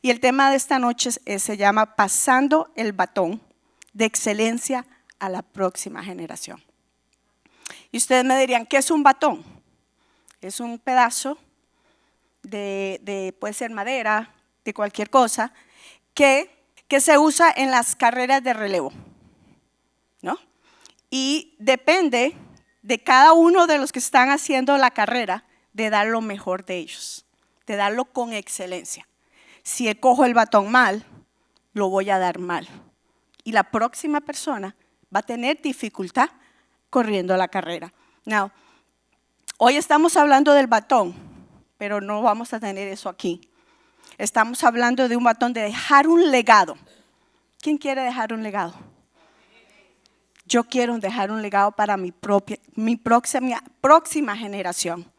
Y el tema de esta noche se llama Pasando el batón de excelencia a la próxima generación. Y ustedes me dirían, ¿qué es un batón? Es un pedazo puede ser madera, de cualquier cosa, que se usa en las carreras de relevo, ¿no? Y depende de cada uno de los que están haciendo la carrera de dar lo mejor de ellos, de darlo con excelencia. Si cojo el batón mal, lo voy a dar mal. Y la próxima persona va a tener dificultad corriendo la carrera. Now, hoy estamos hablando del batón, pero no vamos a tener eso aquí. Estamos hablando de un batón de dejar un legado. ¿Quién quiere dejar un legado? Yo quiero dejar un legado para mi próxima generación.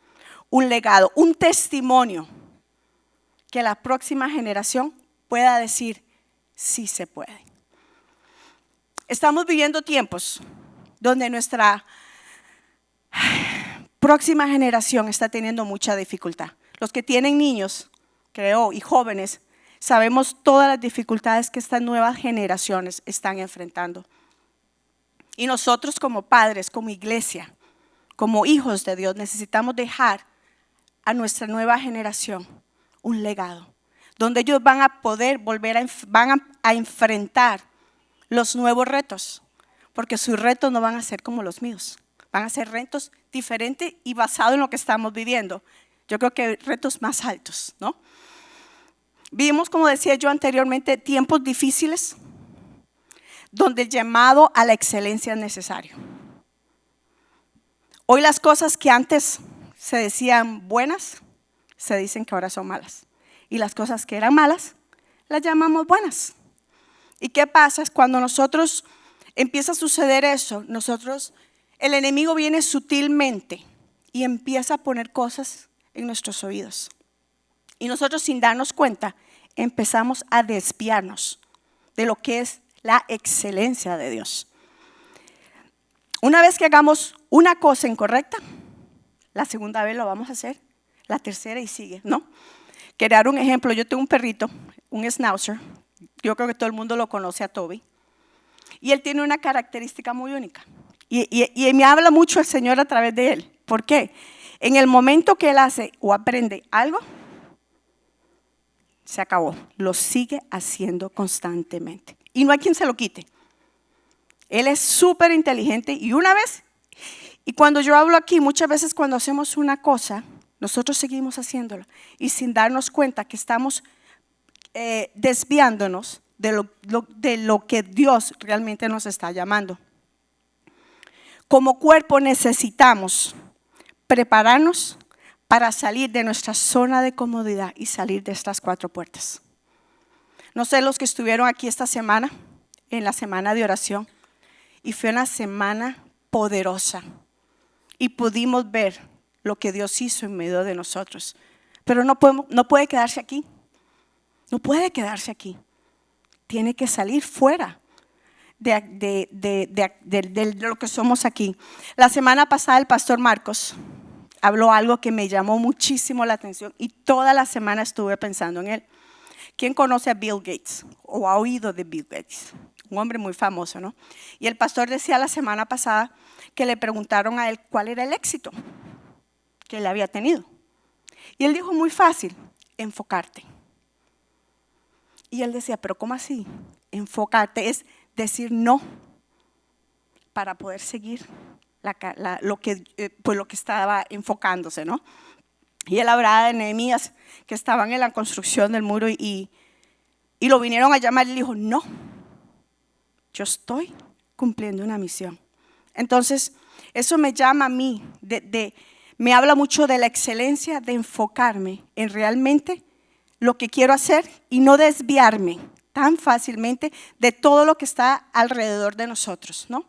Un legado, un testimonio que la próxima generación pueda decir, sí se puede. Estamos viviendo tiempos donde nuestra próxima generación está teniendo mucha dificultad. Los que tienen niños, creo, y jóvenes, sabemos todas las dificultades que estas nuevas generaciones están enfrentando. Y nosotros como padres, como iglesia, como hijos de Dios, necesitamos dejar a nuestra nueva generación un legado, donde ellos van a poder van a enfrentar los nuevos retos, porque sus retos no van a ser como los míos, van a ser retos diferentes y basados en lo que estamos viviendo. Yo creo que retos más altos, ¿no? Vivimos, como decía yo anteriormente, tiempos difíciles, donde el llamado a la excelencia es necesario. Hoy las cosas que antes se decían buenas, se dicen que ahora son malas. Y las cosas que eran malas, las llamamos buenas. ¿Y qué pasa? Es cuando nosotros empieza a suceder eso, el enemigo viene sutilmente y empieza a poner cosas en nuestros oídos. Y nosotros, sin darnos cuenta, empezamos a desviarnos de lo que es la excelencia de Dios. Una vez que hagamos una cosa incorrecta, la segunda vez lo vamos a hacer, la tercera y sigue, ¿no? Quería dar un ejemplo. Yo tengo un perrito, un schnauzer. Yo creo que todo el mundo lo conoce, a Toby. Y él tiene una característica muy única. Y me habla mucho el Señor a través de él. ¿Por qué? En el momento que él hace o aprende algo, se acabó. Lo sigue haciendo constantemente. Y no hay quien se lo quite. Él es súper inteligente y una vez, y cuando yo hablo aquí, muchas veces cuando hacemos una cosa, nosotros seguimos haciéndola y sin darnos cuenta que estamos desviándonos de lo que Dios realmente nos está llamando. Como cuerpo necesitamos prepararnos para salir de nuestra zona de comodidad y salir de estas 4 puertas. No sé los que estuvieron aquí esta semana, en la semana de oración, y fue una semana poderosa y pudimos ver lo que Dios hizo en medio de nosotros. Pero no puede quedarse aquí, no puede quedarse aquí, tiene que salir fuera de lo que somos aquí. La semana pasada el pastor Marcos habló algo que me llamó muchísimo la atención y toda la semana estuve pensando en él. ¿Quién conoce a Bill Gates o ha oído de Bill Gates? Un hombre muy famoso, ¿no? Y el pastor decía la semana pasada que le preguntaron a él cuál era el éxito que él había tenido. Y él dijo muy fácil, enfocarte. Y él decía, pero ¿cómo así? Enfocarte es decir no para poder seguir lo que estaba enfocándose, ¿no? Y él hablaba de Nehemías, que estaban en la construcción del muro y lo vinieron a llamar y le dijo, no, yo estoy cumpliendo una misión. Entonces, eso me llama a mí, me habla mucho de la excelencia de enfocarme en realmente lo que quiero hacer y no desviarme tan fácilmente de todo lo que está alrededor de nosotros, ¿no?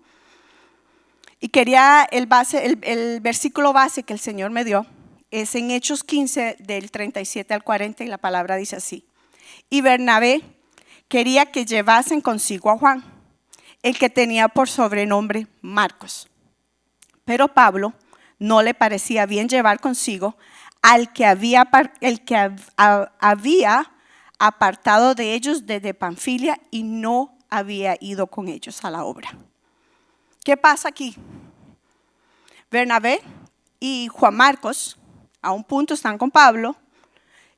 Y quería el versículo base que el Señor me dio, es en Hechos 15 del 37 al 40 y la palabra dice así. Y Bernabé quería que llevasen consigo a Juan, el que tenía por sobrenombre Marcos. Pero Pablo no le parecía bien llevar consigo al que había apartado de ellos desde Panfilia y no había ido con ellos a la obra. ¿Qué pasa aquí? Bernabé y Juan Marcos a un punto están con Pablo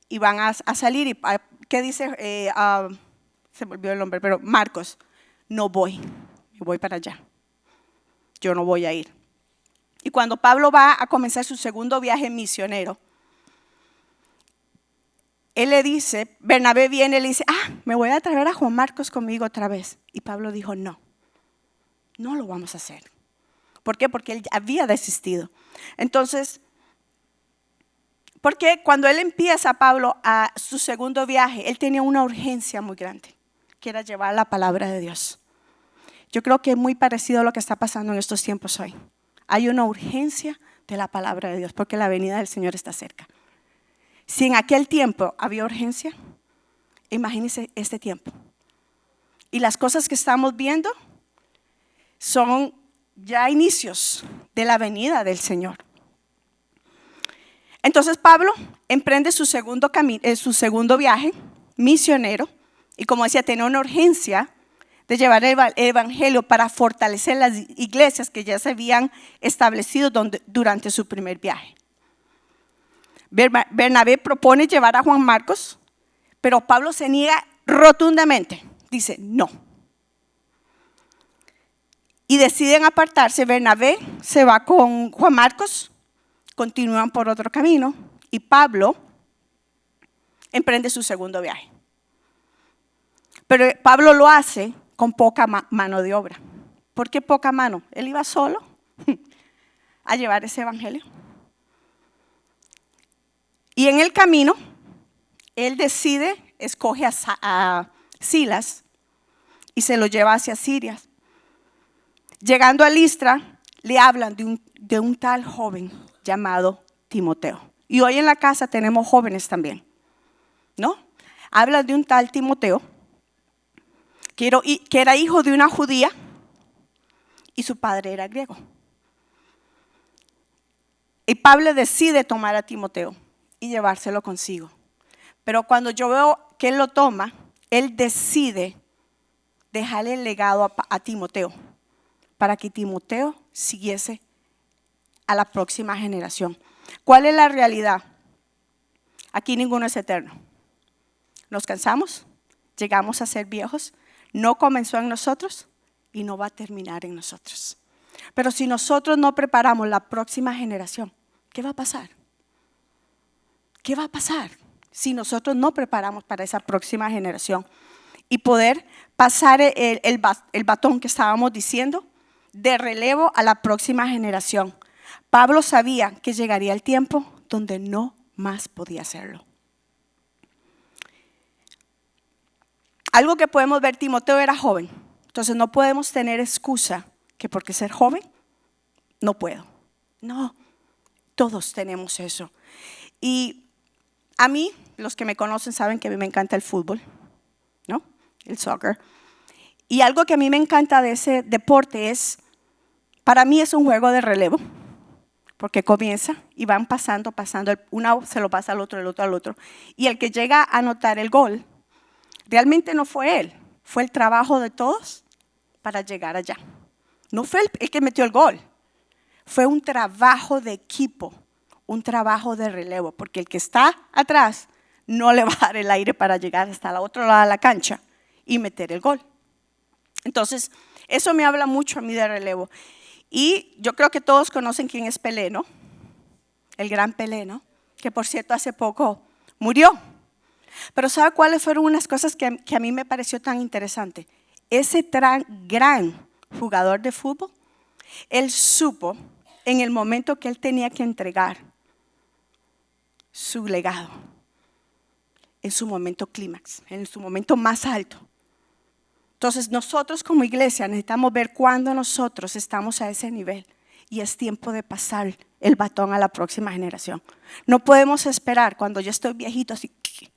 y van a salir. Y, ¿qué dice? Se me olvidó el nombre, pero Marcos, no voy, me voy para allá. Yo no voy a ir. Y cuando Pablo va a comenzar su segundo viaje misionero, él le dice, Bernabé viene y le dice, me voy a traer a Juan Marcos conmigo otra vez. Y Pablo dijo, no lo vamos a hacer. ¿Por qué? Porque él había desistido. Entonces, porque cuando él empieza, Pablo, a su segundo viaje, él tenía una urgencia muy grande, que era llevar la palabra de Dios. Yo creo que es muy parecido a lo que está pasando en estos tiempos hoy. Hay una urgencia de la palabra de Dios, porque la venida del Señor está cerca. Si en aquel tiempo había urgencia, imagínense este tiempo. Y las cosas que estamos viendo son ya inicios de la venida del Señor. Entonces Pablo emprende su segundo viaje misionero y, como decía, tenía una urgencia de llevar el evangelio para fortalecer las iglesias que ya se habían establecido durante su primer viaje. Bernabé propone llevar a Juan Marcos, pero Pablo se niega rotundamente. Dice, no. Y deciden apartarse. Bernabé se va con Juan Marcos, continúan por otro camino y Pablo emprende su segundo viaje. Pero Pablo lo hace con poca mano de obra. ¿Por qué poca mano? Él iba solo a llevar ese evangelio. Y en el camino, él escoge a Silas y se lo lleva hacia Siria. Llegando a Listra, le hablan de un tal joven llamado Timoteo. Y hoy en la casa tenemos jóvenes también, ¿no? Hablan de un tal Timoteo, que era hijo de una judía y su padre era griego. Y Pablo decide tomar a Timoteo y llevárselo consigo. Pero cuando yo veo que él lo toma, él decide dejarle el legado a Timoteo, para que Timoteo siguiese a la próxima generación. ¿Cuál es la realidad? Aquí ninguno es eterno. Nos cansamos, llegamos a ser viejos, no comenzó en nosotros y no va a terminar en nosotros. Pero si nosotros no preparamos la próxima generación, ¿qué va a pasar? ¿Qué va a pasar si nosotros no preparamos para esa próxima generación? Y poder pasar el batón que estábamos diciendo de relevo a la próxima generación. Pablo sabía que llegaría el tiempo donde no más podía hacerlo. Algo que podemos ver, Timoteo era joven, entonces no podemos tener excusa que porque ser joven no puedo. No, todos tenemos eso. Y a mí, los que me conocen saben que a mí me encanta el fútbol, ¿no? El soccer. Y algo que a mí me encanta de ese deporte es, para mí es un juego de relevo, porque comienza y van pasando, uno se lo pasa al otro, el otro al otro. Y el que llega a anotar el gol, realmente no fue él, fue el trabajo de todos para llegar allá. No fue el que metió el gol, fue un trabajo de equipo, un trabajo de relevo, porque el que está atrás no le va a dar el aire para llegar hasta la otra lado de la cancha y meter el gol. Entonces, eso me habla mucho a mí de relevo. Y yo creo que todos conocen quién es Pelé, ¿no? El gran Pelé, ¿no? Que por cierto hace poco murió. Pero ¿sabe cuáles fueron unas cosas que a mí me pareció tan interesante? Ese gran jugador de fútbol, él supo en el momento que él tenía que entregar su legado, en su momento clímax, en su momento más alto. Entonces nosotros como iglesia necesitamos ver cuándo nosotros estamos a ese nivel y es tiempo de pasar el batón a la próxima generación. No podemos esperar cuando yo estoy viejito así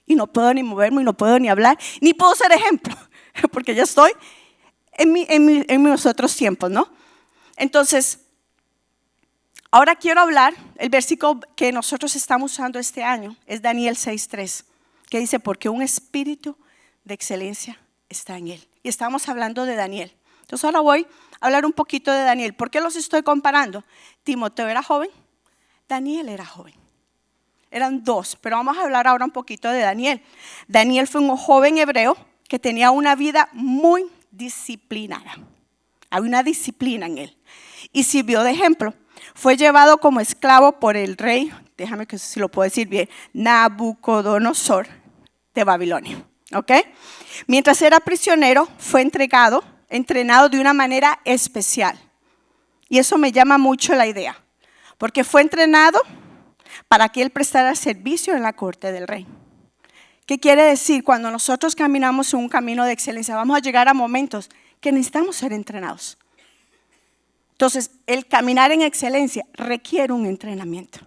y no puedo ni moverme y no puedo ni hablar, ni puedo ser ejemplo, porque ya estoy en mis otros tiempos, ¿no? Entonces, ahora quiero hablar, el versículo que nosotros estamos usando este año es Daniel 6:3. que dice, porque un espíritu de excelencia está en él. Y estamos hablando de Daniel. Entonces ahora voy a hablar un poquito de Daniel. ¿Por qué los estoy comparando? Timoteo era joven, Daniel era joven. Eran dos, pero vamos a hablar ahora un poquito de Daniel. Daniel fue un joven hebreo que tenía una vida muy disciplinada. Había una disciplina en él. Y sirvió de ejemplo. Fue llevado como esclavo por el rey, déjame que si lo puedo decir bien, Nabucodonosor de Babilonia. ¿Ok? Mientras era prisionero, fue entrenado de una manera especial. Y eso me llama mucho la idea, porque fue entrenado para que él prestara servicio en la corte del rey. ¿Qué quiere decir? Cuando nosotros caminamos en un camino de excelencia, vamos a llegar a momentos que necesitamos ser entrenados. Entonces, el caminar en excelencia requiere un entrenamiento,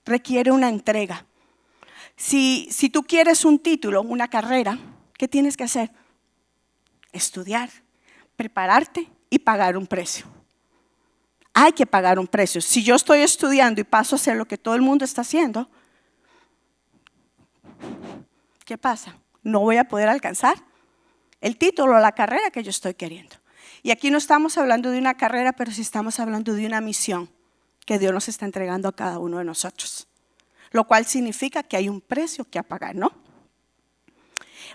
requiere una entrega. Si tú quieres un título, una carrera, ¿qué tienes que hacer? Estudiar, prepararte y pagar un precio. Hay que pagar un precio. Si yo estoy estudiando y paso a hacer lo que todo el mundo está haciendo, ¿qué pasa? No voy a poder alcanzar el título o la carrera que yo estoy queriendo. Y aquí no estamos hablando de una carrera, pero sí estamos hablando de una misión que Dios nos está entregando a cada uno de nosotros. Lo cual significa que hay un precio que pagar, ¿no?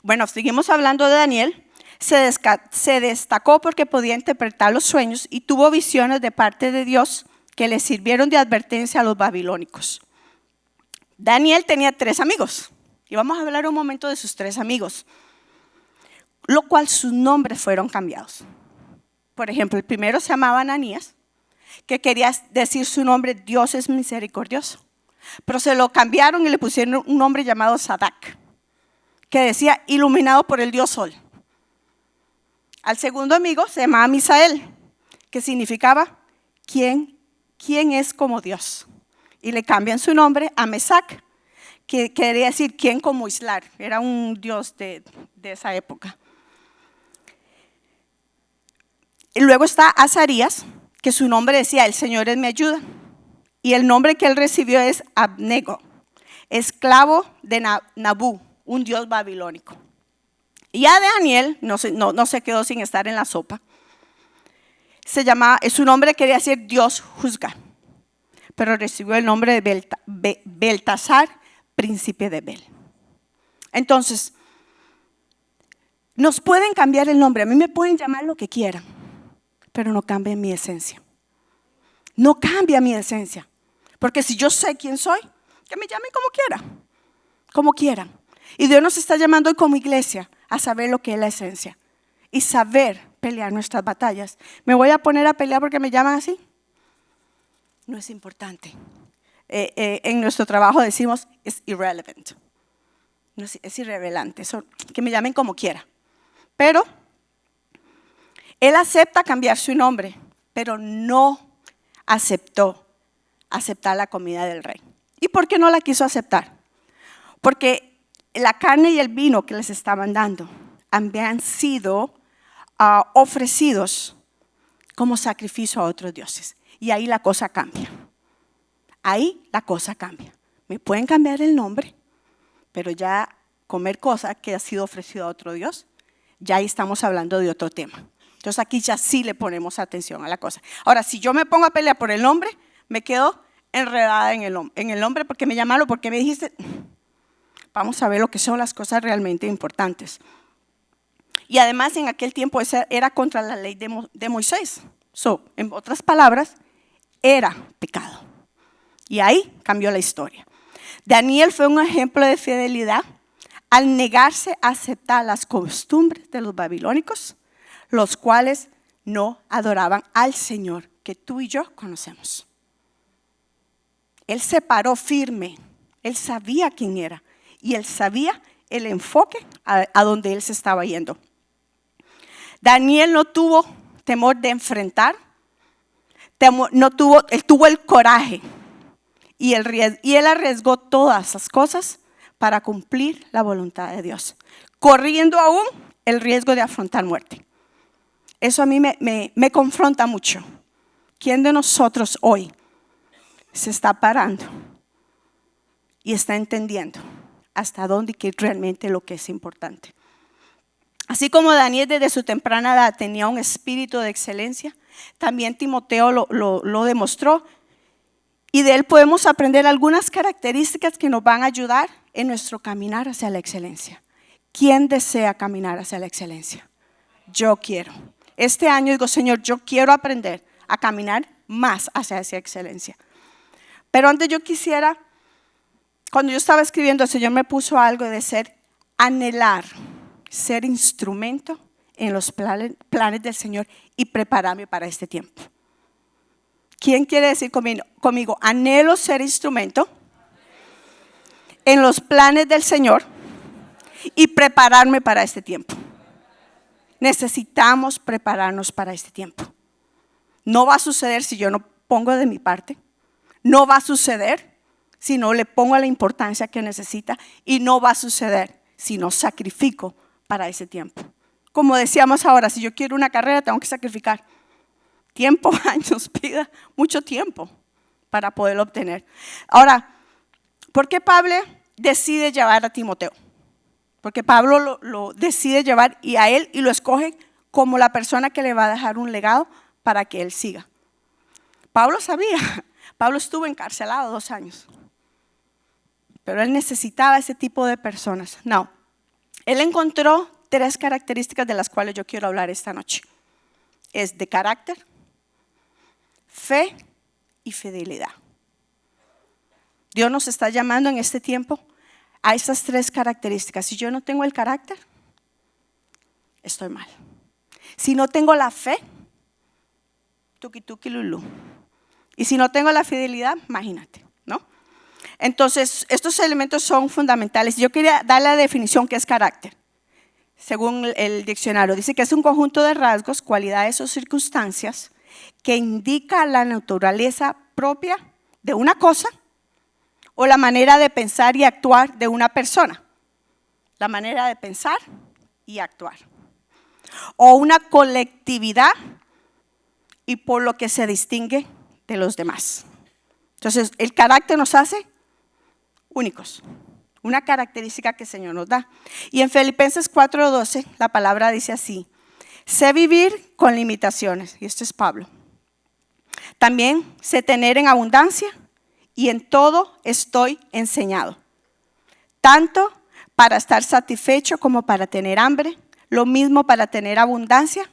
Bueno, seguimos hablando de Daniel. Se destacó porque podía interpretar los sueños y tuvo visiones de parte de Dios que le sirvieron de advertencia a los babilónicos. Daniel tenía 3 amigos y vamos a hablar un momento de sus 3 amigos, lo cual sus nombres fueron cambiados. Por ejemplo, el primero se llamaba Ananías, que quería decir su nombre, Dios es misericordioso, pero se lo cambiaron y le pusieron un nombre llamado Sadak, que decía iluminado por el Dios Sol. Al segundo amigo se llamaba Misael, que significaba ¿quién es como Dios? Y le cambian su nombre a Mesac, que quería decir ¿quién como Islar? Era un dios de esa época. Y luego está Azarías, que su nombre decía el Señor es mi ayuda. Y el nombre que él recibió es Abnego, esclavo de Nabú, un dios babilónico. Y ya de Daniel no se quedó sin estar en la sopa. Su nombre quería decir Dios juzga, pero recibió el nombre de Beltasar, príncipe de Bel. Entonces, nos pueden cambiar el nombre, a mí me pueden llamar lo que quieran, pero no cambia mi esencia. No cambia mi esencia, porque si yo sé quién soy, que me llamen como quieran. Y Dios nos está llamando hoy como iglesia a saber lo que es la esencia y saber pelear nuestras batallas. ¿Me voy a poner a pelear porque me llaman así? No es importante. En nuestro trabajo decimos es irrelevant. No es irrelevante, que me llamen como quiera. Pero él acepta cambiar su nombre, pero no aceptó aceptar la comida del rey. ¿Y por qué no la quiso aceptar? Porque la carne y el vino que les estaban dando habían sido ofrecidos como sacrificio a otros dioses. Y ahí la cosa cambia. Ahí la cosa cambia. Me pueden cambiar el nombre, pero ya comer cosa que ha sido ofrecido a otro dios, ya ahí estamos hablando de otro tema. Entonces aquí ya sí le ponemos atención a la cosa. Ahora, si yo me pongo a pelear por el nombre, me quedo enredada en el nombre porque me llamaron, porque me dijiste. Vamos a ver lo que son las cosas realmente importantes. Y además en aquel tiempo esa era contra la ley de Moisés. En otras palabras, era pecado. Y ahí cambió la historia. Daniel fue un ejemplo de fidelidad al negarse a aceptar las costumbres de los babilónicos, los cuales no adoraban al Señor que tú y yo conocemos. Él se paró firme, él sabía quién era y él sabía el enfoque a donde él se estaba yendo. Daniel no tuvo temor de enfrentar, él tuvo el coraje y él arriesgó todas esas cosas para cumplir la voluntad de Dios, corriendo aún el riesgo de afrontar muerte. Eso a mí me confronta mucho. ¿Quién de nosotros hoy se está parando y está entendiendo hasta dónde y qué es realmente lo que es importante. Así como Daniel desde su temprana edad tenía un espíritu de excelencia, también Timoteo lo demostró, y de él podemos aprender algunas características que nos van a ayudar en nuestro caminar hacia la excelencia. ¿Quién desea caminar hacia la excelencia? Yo quiero. Este año digo, Señor, yo quiero aprender a caminar más hacia esa excelencia. Pero antes yo quisiera, cuando yo estaba escribiendo, el Señor me puso algo de anhelar, ser instrumento en los planes del Señor y prepararme para este tiempo. ¿Quién quiere decir conmigo? Anhelo ser instrumento en los planes del Señor y prepararme para este tiempo. Necesitamos prepararnos para este tiempo. No va a suceder si yo no pongo de mi parte. No va a suceder si no le pongo la importancia que necesita. Y no va a suceder si no sacrifico para ese tiempo. Como decíamos ahora, si yo quiero una carrera tengo que sacrificar tiempo, años, vida, mucho tiempo para poderlo obtener. Ahora, ¿por qué Pablo decide llevar a Timoteo? Porque Pablo lo decide llevar y a él y lo escoge como la persona que le va a dejar un legado para que él siga. Pablo sabía, Pablo estuvo encarcelado 2 años, pero él necesitaba ese tipo de personas. No, él encontró 3 características de las cuales yo quiero hablar esta noche. Es de carácter, fe y fidelidad. Dios nos está llamando en este tiempo a esas 3 características. Si yo no tengo el carácter, estoy mal. Si no tengo la fe, tuki tuki lulú. Y si no tengo la fidelidad, imagínate, ¿no? Entonces, estos elementos son fundamentales. Yo quería dar la definición que es carácter. Según el diccionario, dice que es un conjunto de rasgos, cualidades o circunstancias que indica la naturaleza propia de una cosa o la manera de pensar y actuar de una persona. La manera de pensar y actuar. O una colectividad y por lo que se distingue de los demás. Entonces, el carácter nos hace únicos. Una característica que el Señor nos da. Y en Filipenses 4:12, la palabra dice así: sé vivir con limitaciones. Y esto es Pablo. También sé tener en abundancia y en todo estoy enseñado. Tanto para estar satisfecho como para tener hambre. Lo mismo para tener abundancia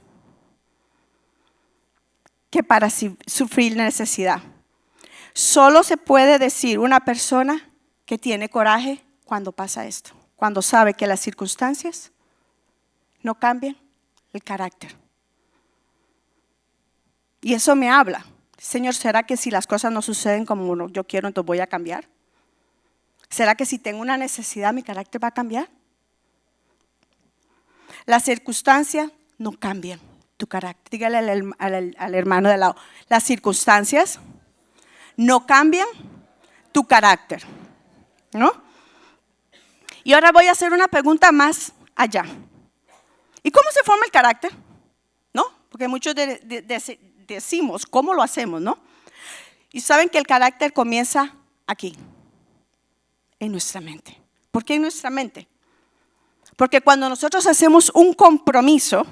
que para sufrir necesidad. Solo se puede decir una persona que tiene coraje cuando pasa esto, cuando sabe que las circunstancias no cambian el carácter. Y eso me habla, Señor, ¿será que si las cosas no suceden como yo quiero, entonces voy a cambiar? ¿Será que si tengo una necesidad, mi carácter va a cambiar? Las circunstancias no cambian tu carácter. Dígale al hermano de al lado, las circunstancias no cambian tu carácter, ¿no? Y ahora voy a hacer una pregunta más allá. ¿Y cómo se forma el carácter? ¿No? Porque muchos decimos, ¿cómo lo hacemos, no? Y saben que el carácter comienza aquí, en nuestra mente. ¿Por qué en nuestra mente? Porque cuando nosotros hacemos un compromiso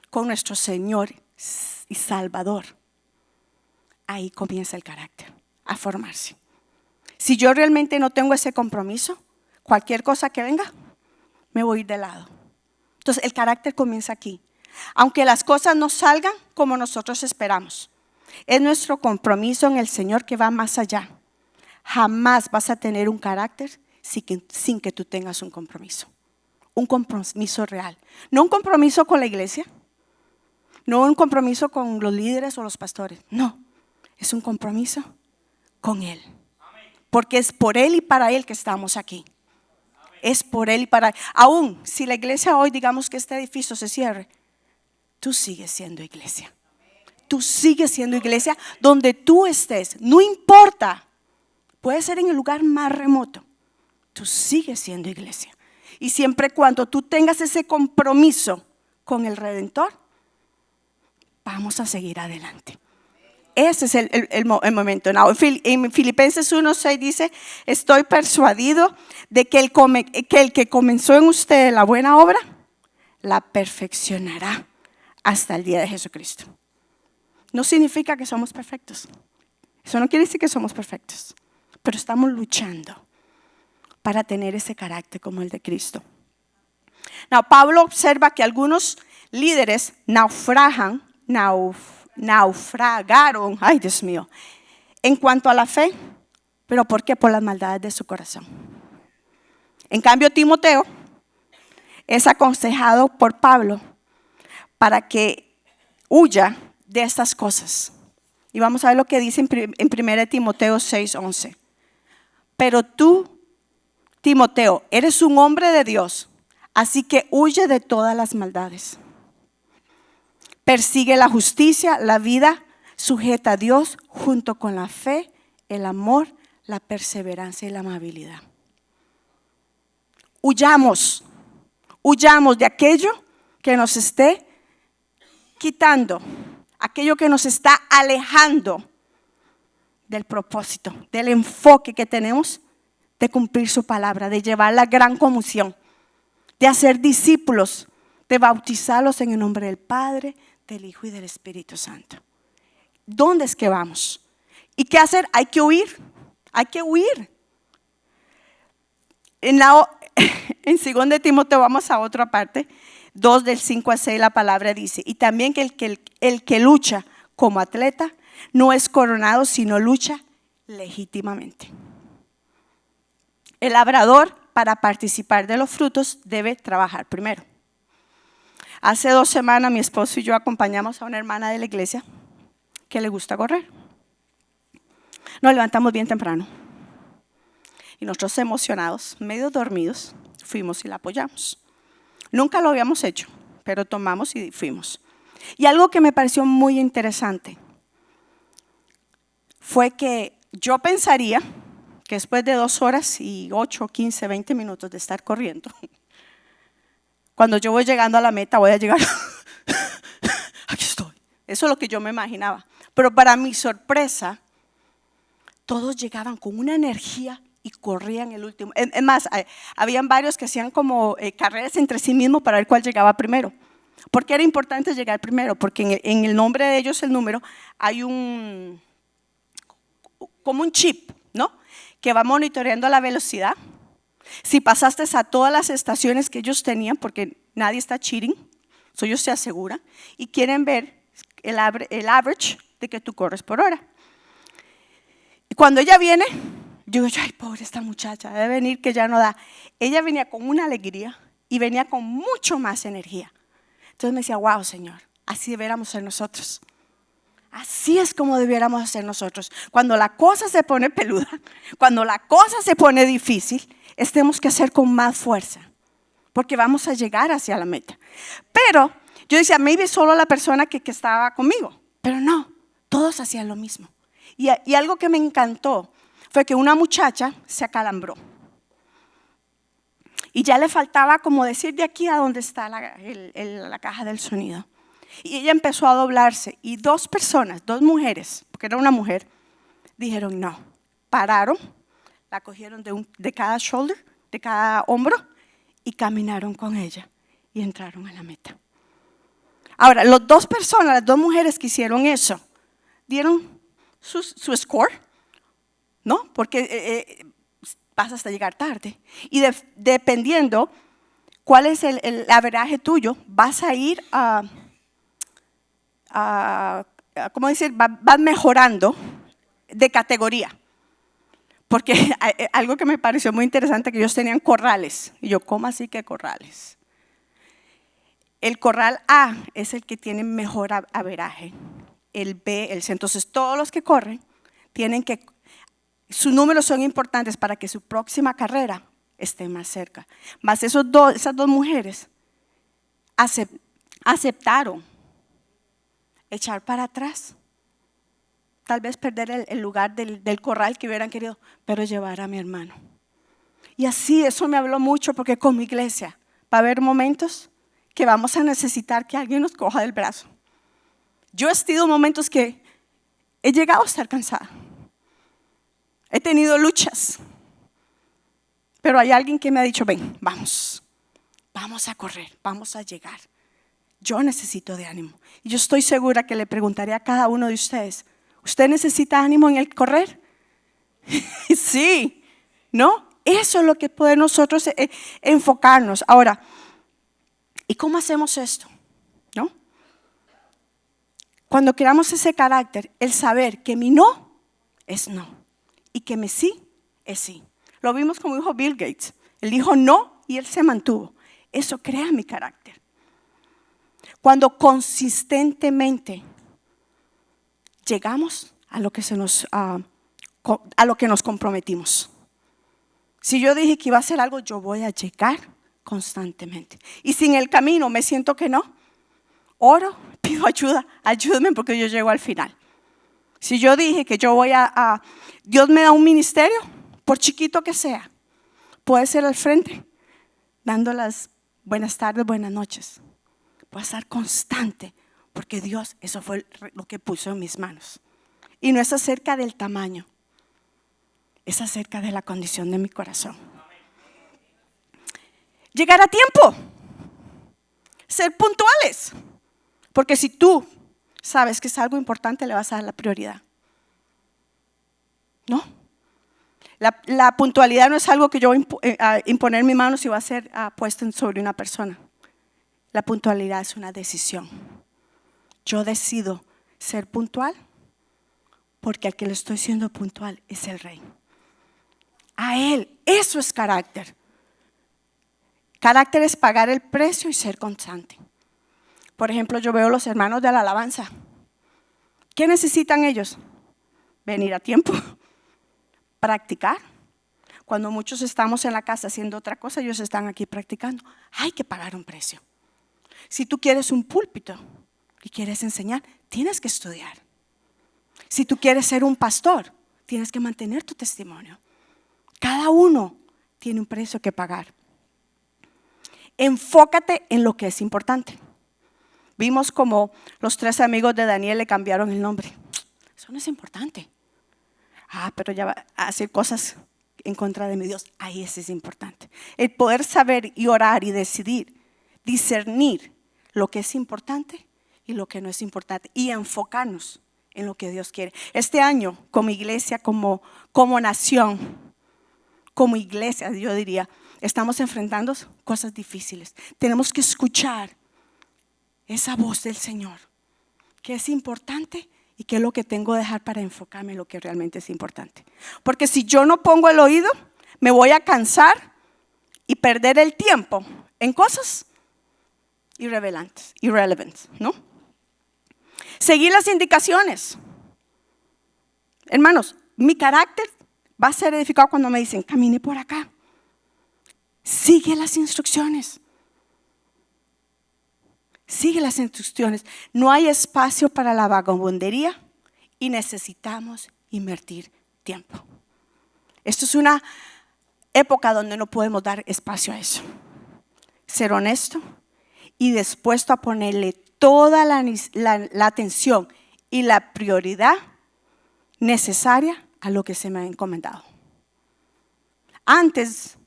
con nuestro Señor y Salvador, ahí comienza el carácter a formarse. Si yo realmente no tengo ese compromiso, cualquier cosa que venga, me voy a ir de lado. Entonces el carácter comienza aquí. Aunque las cosas no salgan como nosotros esperamos, es nuestro compromiso en el Señor que va más allá. Jamás vas a tener un carácter sin que tú tengas un compromiso. Un compromiso real. No un compromiso con la iglesia, no un compromiso con los líderes o los pastores. No, es un compromiso con Él. Porque es por Él y para Él que estamos aquí. Es por Él y para Él. Aún si la iglesia hoy, digamos que este edificio se cierre, tú sigues siendo iglesia. Tú sigues siendo iglesia donde tú estés. No importa. Puede ser en el lugar más remoto. Tú sigues siendo iglesia. Y siempre cuando tú tengas ese compromiso con el Redentor, vamos a seguir adelante. Ese es el momento. Now, en Filipenses 1:6 dice, estoy persuadido de que el que comenzó en usted la buena obra, la perfeccionará hasta el día de Jesucristo. No significa que somos perfectos. Eso no quiere decir que somos perfectos, pero estamos luchando para tener ese carácter como el de Cristo. Now, Pablo observa que algunos líderes naufragaron, ay Dios mío, en cuanto a la fe, pero ¿por qué? Por las maldades de su corazón. En cambio, Timoteo es aconsejado por Pablo para que huya de estas cosas. Y vamos a ver lo que dice en 1 Timoteo 6:11. Pero tú, Timoteo, eres un hombre de Dios, así que huye de todas las maldades. Persigue la justicia, la vida, sujeta a Dios junto con la fe, el amor, la perseverancia y la amabilidad. Huyamos de aquello que nos esté quitando, aquello que nos está alejando del propósito, del enfoque que tenemos de cumplir su palabra, de llevar la gran comisión, de hacer discípulos, de bautizarlos en el nombre del Padre, del Hijo y del Espíritu Santo. ¿Dónde es que vamos? ¿Y qué hacer? Hay que huir. En 2 de Timoteo vamos a otra parte, 2 del 5 al 6 la palabra dice, y también que el que lucha como atleta no es coronado, sino lucha legítimamente. El labrador, para participar de los frutos, debe trabajar primero. Hace 2 semanas mi esposo y yo acompañamos a una hermana de la iglesia que le gusta correr. Nos levantamos bien temprano y nosotros emocionados, medio dormidos, fuimos y la apoyamos. Nunca lo habíamos hecho, pero tomamos y fuimos. Y algo que me pareció muy interesante fue que yo pensaría que después de 2 horas y 8, 15, 20 minutos de estar corriendo, cuando yo voy llegando a la meta voy a llegar, aquí estoy. Eso es lo que yo me imaginaba. Pero para mi sorpresa, todos llegaban con una energía y corrían el último. Es más, habían varios que hacían como carreras entre sí mismos para ver cuál llegaba primero. ¿Por qué era importante llegar primero? Porque en el nombre de ellos, el número, hay como un chip, ¿no? Que va monitoreando la velocidad. Si pasaste a todas las estaciones que ellos tenían, porque nadie está cheating, eso ellos se aseguran, y quieren ver el average de que tú corres por hora. Y cuando ella viene, yo digo, ay, pobre esta muchacha, debe venir que ya no da. Ella venía con una alegría y venía con mucho más energía. Entonces me decía, wow, Señor, así deberíamos ser nosotros. Así es como debiéramos hacer nosotros. Cuando la cosa se pone peluda, cuando la cosa se pone difícil, tenemos que hacer con más fuerza, porque vamos a llegar hacia la meta. Pero yo decía, maybe solo la persona que estaba conmigo, pero no, todos hacían lo mismo. Y algo que me encantó fue que una muchacha se acalambró. Y ya le faltaba como decir de aquí a donde está la caja del sonido. Y ella empezó a doblarse y 2 personas, 2 mujeres, porque era una mujer, dijeron no, pararon, la cogieron de cada shoulder, de cada hombro y caminaron con ella y entraron a la meta. Ahora, las 2 personas, las 2 mujeres que hicieron eso, dieron su score, ¿no? Porque vas hasta llegar tarde. Y dependiendo cuál es el averaje tuyo, vas a ir ¿cómo decir? Vas mejorando de categoría. Porque algo que me pareció muy interesante, que ellos tenían corrales. Y yo, ¿cómo así que corrales? El corral A es el que tiene mejor averaje. El B, el C. Entonces, todos los que corren tienen que, sus números son importantes para que su próxima carrera esté más cerca. Más esas 2 mujeres aceptaron echar para atrás. Tal vez perder el lugar del corral que hubieran querido, pero llevar a mi hermano. Y así, eso me habló mucho, porque como iglesia va a haber momentos que vamos a necesitar que alguien nos coja del brazo. Yo he tenido momentos que he llegado a estar cansada. He tenido luchas. Pero hay alguien que me ha dicho, ven, vamos a correr, vamos a llegar. Yo necesito de ánimo. Y yo estoy segura que le preguntaré a cada uno de ustedes, ¿usted necesita ánimo en el correr? Sí, ¿no? Eso es lo que puede nosotros enfocarnos. Ahora, ¿y cómo hacemos esto? ¿No? Cuando creamos ese carácter, el saber que mi no es no y que mi sí es sí. Lo vimos como dijo Bill Gates. Él dijo no y él se mantuvo. Eso crea mi carácter. Cuando consistentemente llegamos a lo que nos comprometimos. Si yo dije que iba a hacer algo, yo voy a llegar constantemente. Y si en el camino me siento que no, oro, pido ayuda, ayúdame porque yo llego al final. Si yo dije que yo voy Dios me da un ministerio, por chiquito que sea, puede ser al frente, dando las buenas tardes, buenas noches. Puedo estar constante, porque Dios, eso fue lo que puso en mis manos. Y no es acerca del tamaño, es acerca de la condición de mi corazón. Llegar a tiempo, ser puntuales, porque si tú sabes que es algo importante, le vas a dar la prioridad. ¿No? La puntualidad no es algo que yo voy a imponer mi mano si va a ser puesto sobre una persona. La puntualidad es una decisión. Yo decido ser puntual porque al que le estoy siendo puntual es el Rey. A Él, eso es carácter. Carácter es pagar el precio y ser constante. Por ejemplo, yo veo los hermanos de la alabanza. ¿Qué necesitan ellos? Venir a tiempo, practicar. Cuando muchos estamos en la casa haciendo otra cosa, ellos están aquí practicando. Hay que pagar un precio. Si tú quieres un púlpito y quieres enseñar, tienes que estudiar. Si tú quieres ser un pastor, tienes que mantener tu testimonio. Cada uno tiene un precio que pagar. Enfócate en lo que es importante. Vimos como los 3 amigos de Daniel le cambiaron el nombre. Eso no es importante. Pero ya va a hacer cosas en contra de mi Dios. Ahí ese es importante. El poder saber y orar y decidir, discernir lo que es importante y lo que no es importante. Y enfocarnos en lo que Dios quiere. Este año, como iglesia, como nación, como iglesia, yo diría, estamos enfrentando cosas difíciles. Tenemos que escuchar esa voz del Señor, que es importante y que es lo que tengo que dejar para enfocarme en lo que realmente es importante. Porque si yo no pongo el oído, me voy a cansar y perder el tiempo en cosas irrelevantes, ¿no? Seguir las indicaciones. Hermanos, mi carácter va a ser edificado cuando me dicen, camine por acá. Sigue las instrucciones. Sigue las instrucciones. No hay espacio para la vagabundería y necesitamos invertir tiempo. Esto es una época donde no podemos dar espacio a eso. Ser honesto y dispuesto a ponerle toda la atención y la prioridad necesaria a lo que se me ha encomendado. Antes,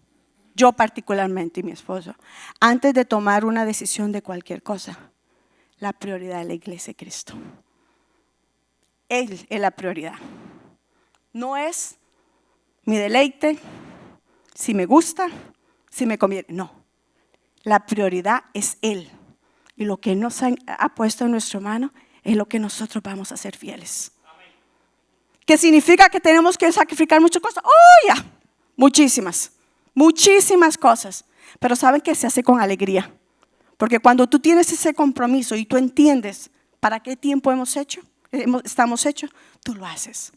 yo particularmente y mi esposo, antes de tomar una decisión de cualquier cosa, la prioridad es la iglesia de Cristo. Él es la prioridad. No es mi deleite, si me gusta, si me conviene. No, la prioridad es Él. Y lo que Él nos ha puesto en nuestra mano es lo que nosotros vamos a ser fieles. ¿Qué significa que tenemos que sacrificar muchas cosas? ¡Oh, ya! Muchísimas cosas. Pero ¿saben qué? Se hace con alegría. Porque cuando tú tienes ese compromiso y tú entiendes para qué tiempo estamos hechos, tú lo haces.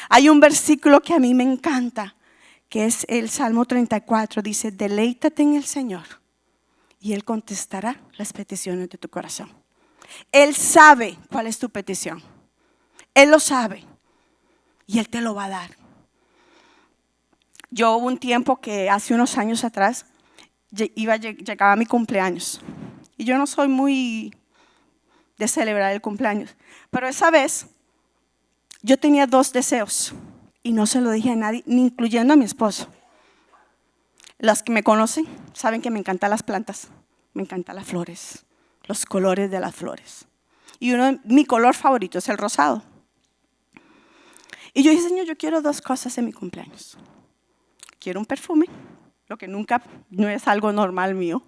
Hay un versículo que a mí me encanta, que es el Salmo 34. Dice, deleítate en el Señor y Él contestará las peticiones de tu corazón. Él sabe cuál es tu petición. Él lo sabe y Él te lo va a dar. Yo hubo un tiempo que hace unos años atrás llegaba mi cumpleaños. Y yo no soy muy de celebrar el cumpleaños. Pero esa vez Yo tenía 2 deseos y no se lo dije a nadie, ni incluyendo a mi esposo. Las que me conocen saben que me encantan las plantas, me encantan las flores, los colores de las flores. Y mi color favorito es el rosado. Y yo dije, Señor, yo quiero 2 cosas en mi cumpleaños. Quiero un perfume, lo que nunca, no es algo normal mío.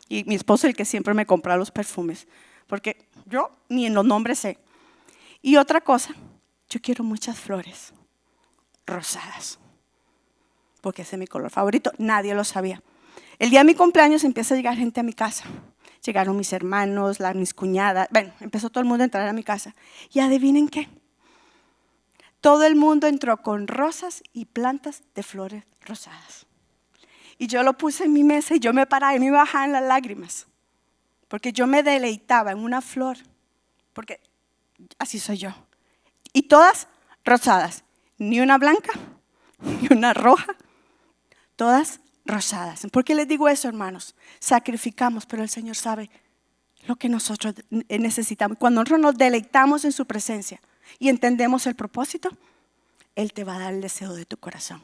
Y mi esposo es el que siempre me compra los perfumes, porque yo ni en los nombres sé. Y otra cosa, yo quiero muchas flores rosadas, porque ese es mi color favorito, nadie lo sabía. El día de mi cumpleaños empieza a llegar gente a mi casa. Llegaron mis hermanos, mis cuñadas, bueno, empezó todo el mundo a entrar a mi casa. Y adivinen qué, todo el mundo entró con rosas y plantas de flores rosadas. Y yo lo puse en mi mesa y yo me paraba y me bajaban las lágrimas, porque yo me deleitaba en una flor, porque así soy yo. Y todas rosadas, ni una blanca, ni una roja, todas rosadas. ¿Por qué les digo eso, hermanos? Sacrificamos, pero el Señor sabe lo que nosotros necesitamos. Cuando nosotros nos deleitamos en su presencia y entendemos el propósito, Él te va a dar el deseo de tu corazón.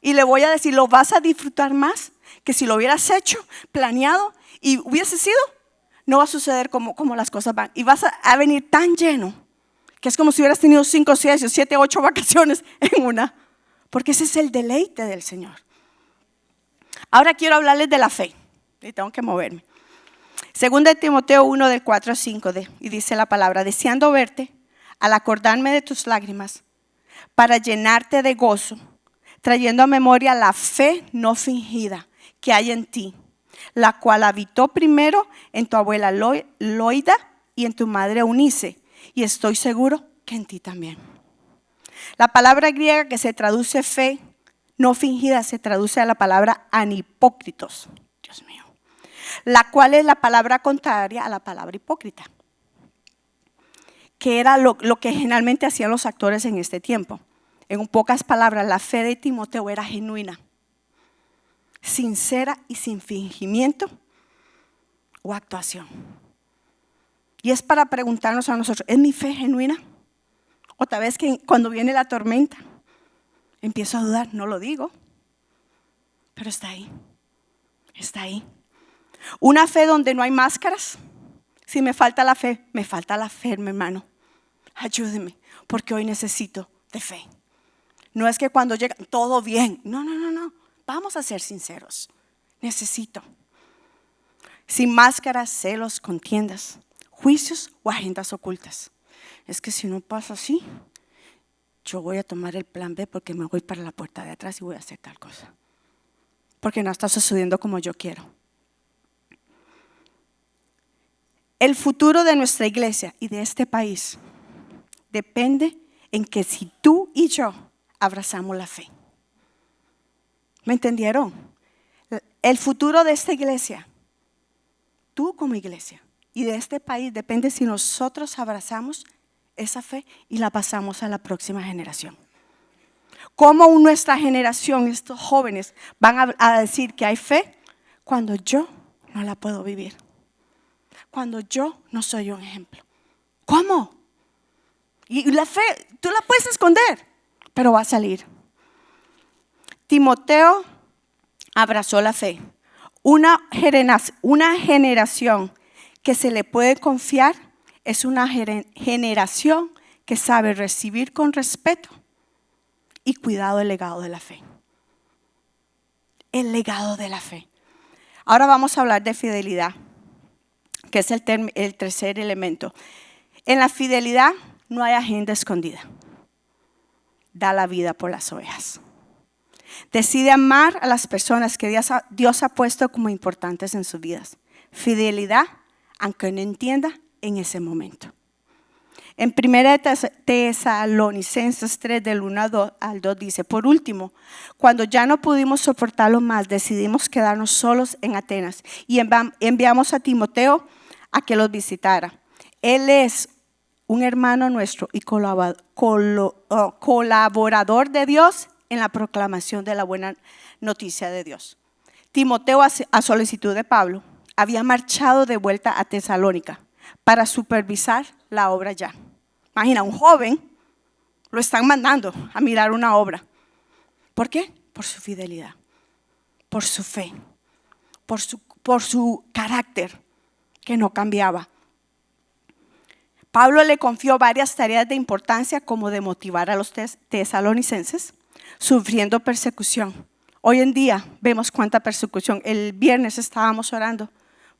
Y le voy a decir, lo vas a disfrutar más que si lo hubieras hecho, planeado y hubiese sido. No va a suceder como las cosas van. Y vas a venir tan lleno que es como si hubieras tenido 5, 6, 7, 8 vacaciones en una. Porque ese es el deleite del Señor. Ahora quiero hablarles de la fe. Y tengo que moverme. Segunda de Timoteo 1, del 4 al 5, y dice la palabra, deseando verte, al acordarme de tus lágrimas, para llenarte de gozo, trayendo a memoria la fe no fingida que hay en ti, la cual habitó primero en tu abuela Loida y en tu madre Eunice, y estoy seguro que en ti también. La palabra griega que se traduce fe no fingida se traduce a la palabra anhipócritos, Dios mío, la cual es la palabra contraria a la palabra hipócrita, que era lo que generalmente hacían los actores en este tiempo. En pocas palabras, la fe de Timoteo era genuina, sincera y sin fingimiento o actuación. Y es para preguntarnos a nosotros, ¿es mi fe genuina? O tal vez que cuando viene la tormenta, empiezo a dudar, no lo digo, pero está ahí, está ahí. Una fe donde no hay máscaras. Si me falta la fe, mi hermano. Ayúdeme, porque hoy necesito de fe. No es que cuando llega todo bien, no. Vamos a ser sinceros. Necesito. Sin máscaras, celos, contiendas, juicios o agendas ocultas. Es que si no pasa así, yo voy a tomar el plan B porque me voy para la puerta de atrás y voy a hacer tal cosa. Porque no está sucediendo como yo quiero. El futuro de nuestra iglesia y de este país depende en que si tú y yo abrazamos la fe. ¿Me entendieron? El futuro de esta iglesia, tú como iglesia y de este país depende si nosotros abrazamos esa fe y la pasamos a la próxima generación. ¿Cómo nuestra generación, estos jóvenes, van a decir que hay fe cuando yo no la puedo vivir? Cuando yo no soy un ejemplo. ¿Cómo? Y la fe, tú la puedes esconder, pero va a salir. Timoteo abrazó la fe. Una generación que se le puede confiar es una generación que sabe recibir con respeto y cuidado el legado de la fe. El legado de la fe. Ahora vamos a hablar de fidelidad, que es el tercer elemento. En la fidelidad no hay agenda escondida. Da la vida por las ovejas. Decide amar a las personas que Dios ha puesto como importantes en sus vidas. Fidelidad, aunque no entienda en ese momento. En 1 Tesalonicenses 3, del 1 al 2 dice, por último, cuando ya no pudimos soportarlo más, decidimos quedarnos solos en Atenas y enviamos a Timoteo a que los visitara. Él es un hermano nuestro y colaborador de Dios en la proclamación de la buena noticia de Dios. Timoteo, a solicitud de Pablo, había marchado de vuelta a Tesalónica para supervisar la obra ya. Imagina, un joven lo están mandando a mirar una obra. ¿Por qué? Por su fidelidad, por su fe, por su carácter que no cambiaba. Pablo le confió varias tareas de importancia, como de motivar a los tesalonicenses, sufriendo persecución. Hoy en día vemos cuánta persecución. El viernes estábamos orando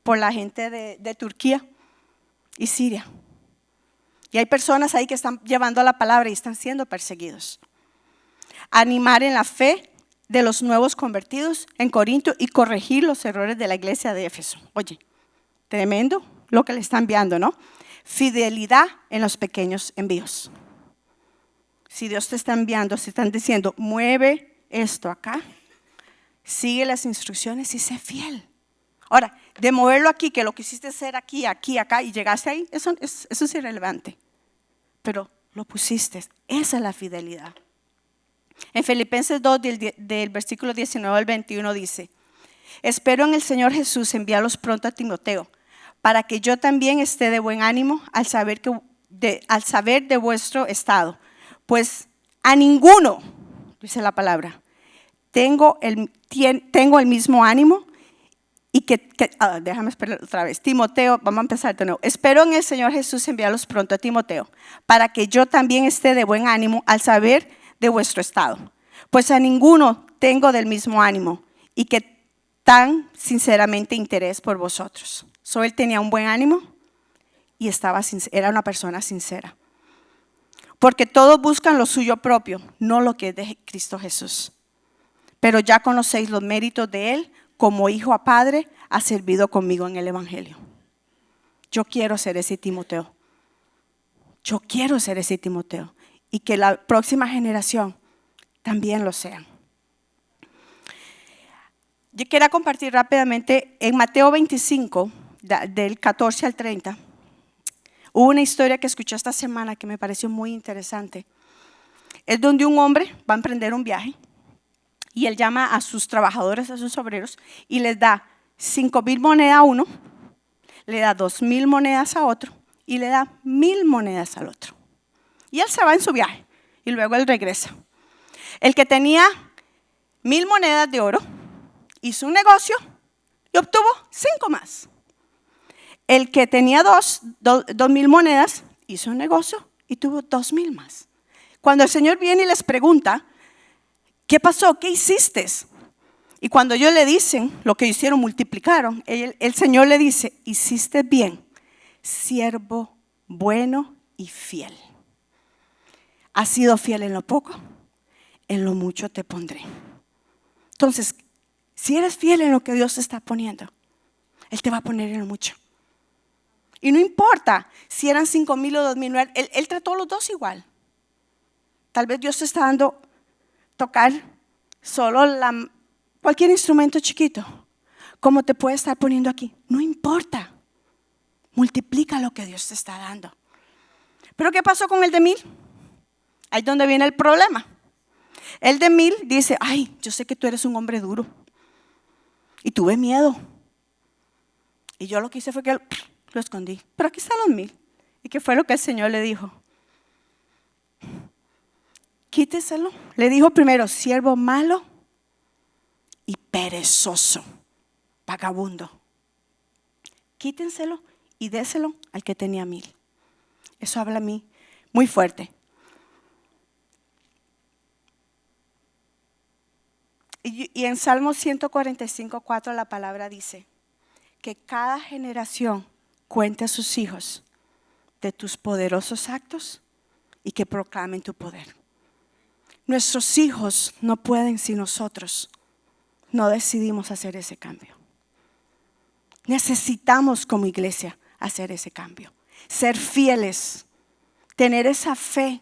por la gente de Turquía y Siria. Y hay personas ahí que están llevando la palabra y están siendo perseguidos. Animar en la fe de los nuevos convertidos en Corinto y corregir los errores de la iglesia de Éfeso. Oye, tremendo lo que le están enviando, ¿no? Fidelidad en los pequeños envíos. Si Dios te está enviando, si están diciendo, mueve esto acá, sigue las instrucciones y sé fiel. Ahora, de moverlo aquí, que lo quisiste hacer aquí, aquí, acá y llegaste ahí, eso es irrelevante. Pero lo pusiste, esa es la fidelidad. En Filipenses 2, del versículo 19 al 21 dice: espero en el Señor Jesús enviarlos pronto a Timoteo, para que yo también esté de buen ánimo al saber de vuestro estado. Pues a ninguno, dice la palabra, tengo el mismo ánimo y déjame esperar otra vez. Timoteo, vamos a empezar de nuevo. Espero en el Señor Jesús enviarlos pronto a Timoteo, para que yo también esté de buen ánimo al saber de vuestro estado. Pues a ninguno tengo del mismo ánimo y que tan sinceramente interés por vosotros. Él tenía un buen ánimo y era una persona sincera. Porque todos buscan lo suyo propio, no lo que es de Cristo Jesús. Pero ya conocéis los méritos de Él, como hijo a padre, ha servido conmigo en el Evangelio. Yo quiero ser ese Timoteo. Yo quiero ser ese Timoteo. Y que la próxima generación también lo sean. Yo quiero compartir rápidamente en Mateo 25, del 14 al 30. Hubo una historia que escuché esta semana que me pareció muy interesante. Es donde un hombre va a emprender un viaje y él llama a sus trabajadores, a sus obreros, y les da 5,000 monedas a uno, le da 2,000 monedas a otro y le da 1,000 monedas al otro. Y él se va en su viaje y luego él regresa. El que tenía 1,000 monedas de oro hizo un negocio y obtuvo 5 más. El que tenía 2,000 monedas hizo un negocio y tuvo 2,000 más. Cuando el Señor viene y les pregunta, ¿qué pasó? ¿Qué hiciste? Y cuando ellos le dicen lo que hicieron, multiplicaron, el Señor le dice: hiciste bien, siervo bueno y fiel. Has sido fiel en lo poco, en lo mucho te pondré. Entonces, si eres fiel en lo que Dios te está poniendo, Él te va a poner en lo mucho. Y no importa si eran 5,000 o 2,000, Él trató a los dos igual. Tal vez Dios te está dando tocar solo cualquier instrumento chiquito, como te puede estar poniendo aquí. No importa, multiplica lo que Dios te está dando. Pero ¿qué pasó con el de 1,000? Ahí es donde viene el problema. El de 1,000 dice: ay, yo sé que tú eres un hombre duro y tuve miedo, y yo lo que hice fue que lo escondí, pero aquí están los 1,000. ¿Y qué fue lo que el Señor le dijo? Quíteselo. Le dijo primero: siervo malo y perezoso, vagabundo. Quítenselo y déselo al que tenía 1,000. Eso habla a mí muy fuerte. Y en Salmo 145:4 la palabra dice que cada generación cuente a sus hijos de tus poderosos actos y que proclamen tu poder. Nuestros hijos no pueden si nosotros no decidimos hacer ese cambio. Necesitamos como iglesia hacer ese cambio, ser fieles, tener esa fe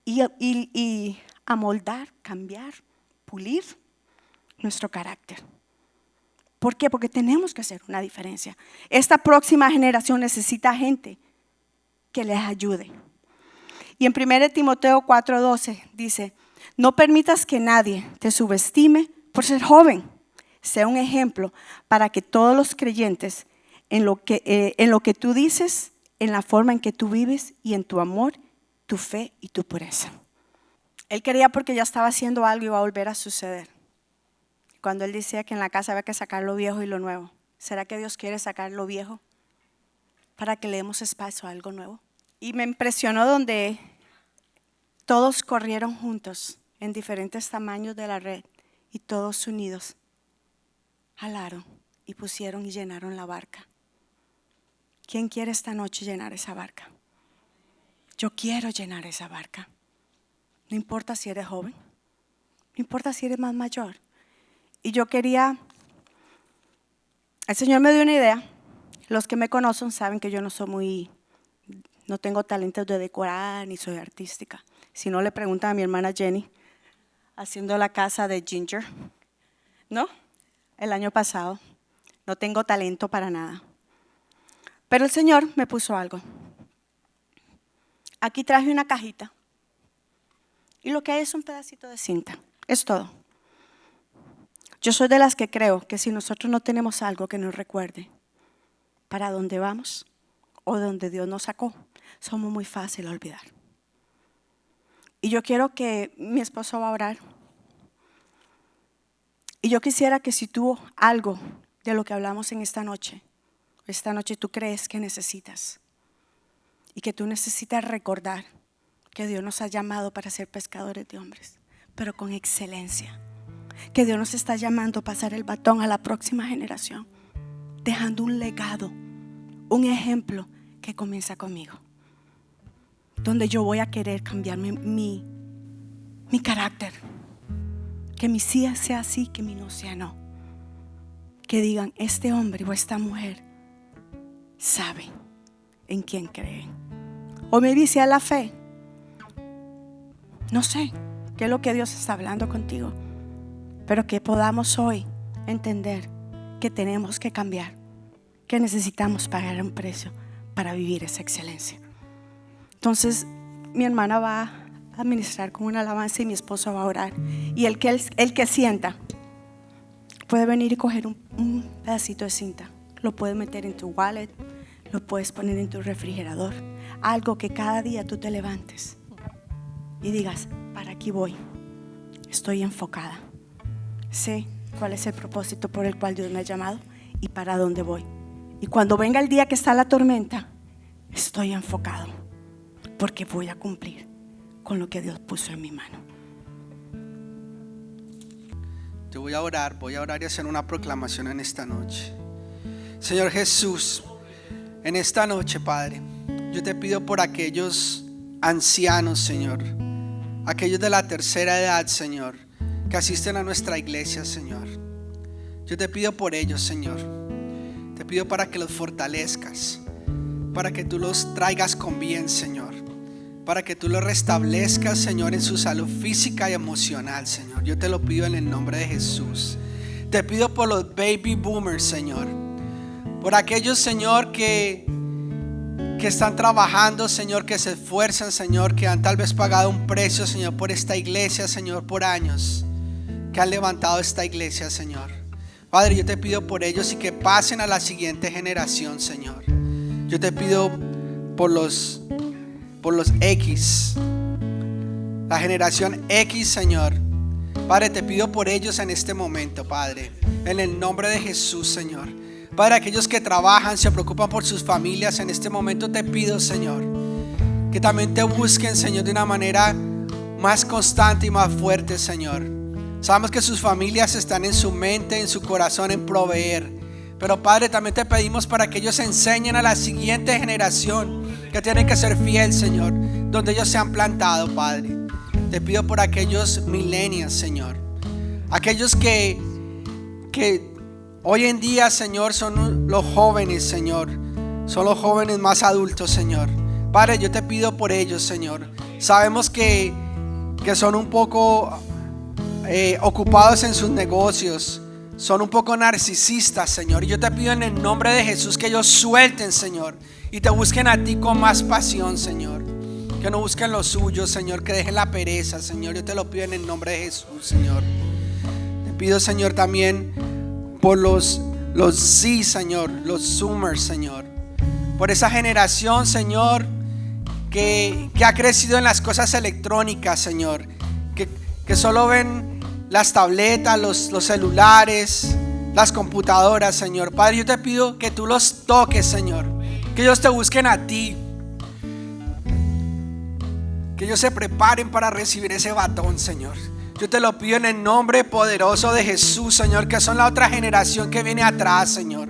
y amoldar, cambiar, pulir nuestro carácter. ¿Por qué? Porque tenemos que hacer una diferencia. Esta próxima generación necesita gente que les ayude. Y en 1 Timoteo 4:12 dice: no permitas que nadie te subestime por ser joven. Sea un ejemplo para que todos los creyentes en lo que tú dices, en la forma en que tú vives y en tu amor tu fe y tu pureza. Él quería porque ya estaba haciendo algo y iba a volver a suceder. Cuando él decía que en la casa había que sacar lo viejo y lo nuevo, ¿será que Dios quiere sacar lo viejo para que le demos espacio a algo nuevo? Y me impresionó donde todos corrieron juntos en diferentes tamaños de la red y todos unidos jalaron y pusieron y llenaron la barca. ¿Quién quiere esta noche llenar esa barca? Yo quiero llenar esa barca. No importa si eres joven, no importa si eres más mayor. Y yo quería, el Señor me dio una idea. Los que me conocen saben que yo no tengo talentos de decorar ni soy artística. Si no, le preguntan a mi hermana Jenny, haciendo la casa de Ginger, ¿no? El año pasado. No tengo talento para nada. Pero el Señor me puso algo. Aquí traje una cajita. Y lo que hay es un pedacito de cinta. Es todo. Yo soy de las que creo que si nosotros no tenemos algo que nos recuerde para dónde vamos o de donde Dios nos sacó, somos muy fáciles a olvidar. Y yo quiero que mi esposo va a orar. Y yo quisiera que si tú algo de lo que hablamos en esta noche tú crees que necesitas y que tú necesitas recordar que Dios nos ha llamado para ser pescadores de hombres, pero con excelencia. Que Dios nos está llamando a pasar el batón a la próxima generación, dejando un legado, un ejemplo que comienza conmigo, donde yo voy a querer cambiar mi carácter, que mi sí sea sí, que mi no sea no, que digan este hombre o esta mujer sabe en quién creen. O me dice a la fe, no sé qué es lo que Dios está hablando contigo, pero que podamos hoy entender que tenemos que cambiar, que necesitamos pagar un precio para vivir esa excelencia. Entonces mi hermana va a ministrar con una alabanza y mi esposo va a orar. Y el que sienta puede venir y coger un pedacito de cinta, lo puedes meter en tu wallet, lo puedes poner en tu refrigerador, algo que cada día tú te levantes y digas, para aquí voy, estoy enfocada. Sé cuál es el propósito por el cual Dios me ha llamado y para dónde voy. Y cuando venga el día que está la tormenta, estoy enfocado porque voy a cumplir con lo que Dios puso en mi mano. Yo voy a orar y hacer una proclamación en esta noche. Señor Jesús, en esta noche, Padre, yo te pido por aquellos ancianos, Señor, aquellos de la tercera edad, Señor, que asisten a nuestra iglesia, Señor. Yo te pido por ellos, Señor. Te pido para que los fortalezcas, para que tú los traigas con bien, Señor, para que tú los restablezcas, Señor, en su salud física y emocional, Señor. Yo te lo pido en el nombre de Jesús. Te pido por los baby boomers, Señor, por aquellos, Señor, que están trabajando, Señor, que se esfuerzan, Señor, que han tal vez pagado un precio, Señor, por esta iglesia, Señor, por años, que han levantado esta iglesia, Señor. Padre, yo te pido por ellos y que pasen a la siguiente generación, Señor. Yo te pido por los X, la generación X, Señor. Padre, te pido por ellos en este momento, Padre, en el nombre de Jesús, Señor. Padre, aquellos que trabajan, se preocupan por sus familias, en este momento te pido, Señor, que también te busquen, Señor, de una manera más constante y más fuerte, Señor. Sabemos que sus familias están en su mente, en su corazón, en proveer. Pero Padre, también te pedimos para que ellos enseñen a la siguiente generación que tienen que ser fiel, Señor, donde ellos se han plantado, Padre. Te pido por aquellos millennials, Señor, aquellos que hoy en día, Señor, son los jóvenes, Señor, son los jóvenes más adultos, Señor. Padre, yo te pido por ellos, Señor. Sabemos que son un poco ocupados en sus negocios, son un poco narcisistas, Señor. Y yo te pido en el nombre de Jesús que ellos suelten, Señor, y te busquen a ti con más pasión, Señor. Que no busquen lo suyo, Señor, que dejen la pereza, Señor. Yo te lo pido en el nombre de Jesús, Señor. Te pido, Señor, también por los Z, Señor, los Zoomers, Señor, por esa generación, Señor, que ha crecido en las cosas electrónicas, Señor, que solo ven las tabletas, los celulares, las computadoras, Señor. Padre, yo te pido que tú los toques, Señor, que ellos te busquen a ti, que ellos se preparen para recibir ese batón, Señor. Yo te lo pido en el nombre poderoso de Jesús, Señor, que son la otra generación que viene atrás, Señor.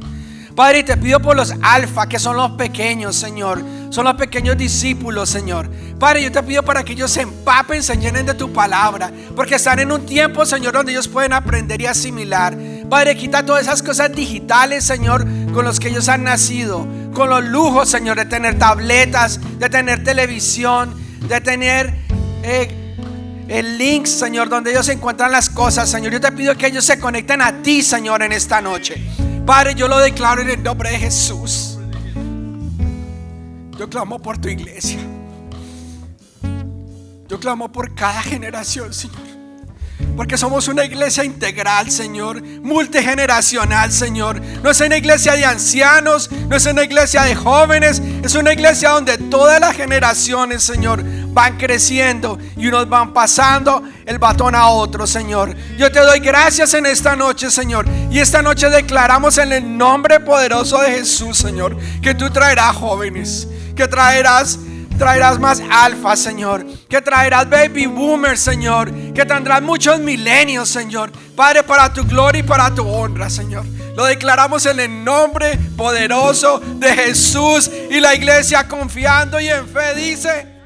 Padre, y te pido por los alfa, que son los pequeños, Señor, son los pequeños discípulos, Señor. Padre, yo te pido para que ellos se empapen, se llenen de tu palabra, porque están en un tiempo, Señor, donde ellos pueden aprender y asimilar. Padre, quita todas esas cosas digitales, Señor, con los que ellos han nacido, con los lujos, Señor, de tener tabletas, de tener televisión, de tener el link, Señor, donde ellos encuentran las cosas, Señor. Yo te pido que ellos se conecten a ti, Señor, en esta noche. Padre, yo lo declaro en el nombre de Jesús. Yo clamo por tu iglesia. Yo clamo por cada generación, Señor, porque somos una iglesia integral, Señor, multigeneracional, Señor. No es una iglesia de ancianos, no es una iglesia de jóvenes, es una iglesia donde todas las generaciones, Señor, van creciendo y unos van pasando el batón a otros, Señor. Yo te doy gracias en esta noche, Señor, y esta noche declaramos en el nombre poderoso de Jesús, Señor, que tú traerás jóvenes, que traerás más alfa, Señor, que traerás baby boomers, Señor, que tendrás muchos milenios, Señor. Padre, para tu gloria y para tu honra, Señor, lo declaramos en el nombre poderoso de Jesús. Y la iglesia, confiando y en fe, dice: